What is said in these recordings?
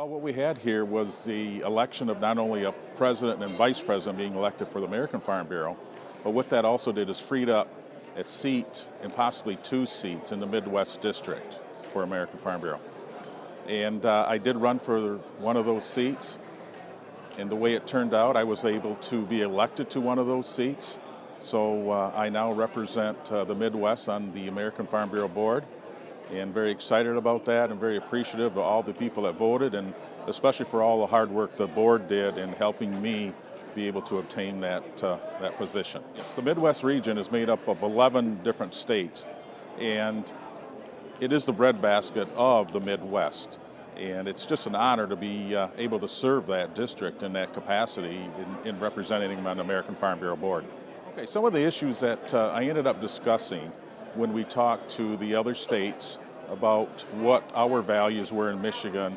Well, what we had here was the election of not only a president and vice president being elected for the American Farm Bureau, but what that also did is freed up a seat and possibly two seats in the Midwest District for American Farm Bureau. And I did run for one of those seats, and the way it turned out, I was able to be elected to one of those seats. So I now represent the Midwest on the American Farm Bureau board, and very excited about that and very appreciative of all the people that voted, and especially for all the hard work the board did in helping me be able to obtain that position. Yes, the Midwest region is made up of 11 different states, and it is the breadbasket of the Midwest. And it's just an honor to be able to serve that district in that capacity in representing them on the American Farm Bureau board. Okay, some of the issues that I ended up discussing when we talked to the other states about what our values were in Michigan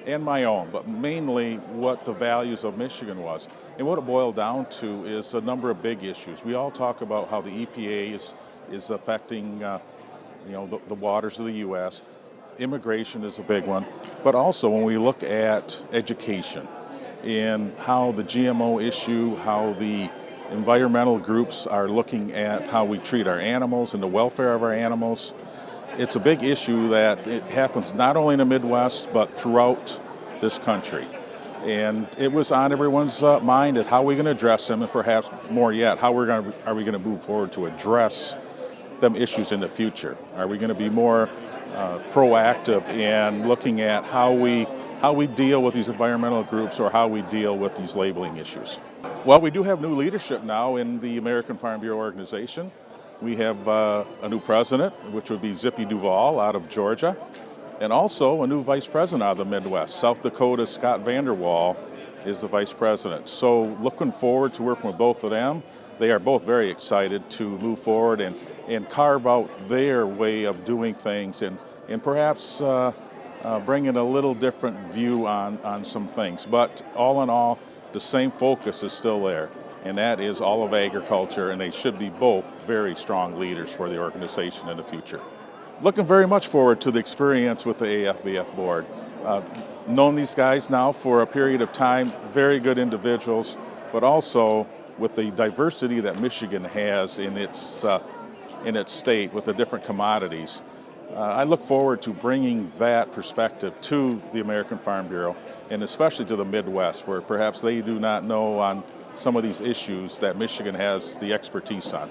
and my own, but mainly what the values of Michigan was. And what it boiled down to is a number of big issues. We all talk about how the EPA is affecting the waters of the U.S. Immigration is a big one, but also when we look at education and how the GMO issue, how the environmental groups are looking at how we treat our animals and the welfare of our animals. It's a big issue that it happens not only in the Midwest, but throughout this country. And it was on everyone's mind at how we're going to address them, and perhaps more yet, are we going to move forward to address them issues in the future? Are we going to be more proactive in looking at how we deal with these environmental groups, or how we deal with these labeling issues? Well, we do have new leadership now in the American Farm Bureau organization. We have a new president, which would be Zippy Duvall out of Georgia, and also a new vice president out of the Midwest. South Dakota's Scott Vanderwall is the vice president. So looking forward to working with both of them. They are both very excited to move forward and carve out their way of doing things, and perhaps bringing a little different view on some things. But all in all, the same focus is still there, and that is all of agriculture, and they should be both very strong leaders for the organization in the future. Looking very much forward to the experience with the AFBF board. Known these guys now for a period of time, very good individuals, but also with the diversity that Michigan has in its state with the different commodities. I look forward to bringing that perspective to the American Farm Bureau, and especially to the Midwest, where perhaps they do not know on some of these issues that Michigan has the expertise on.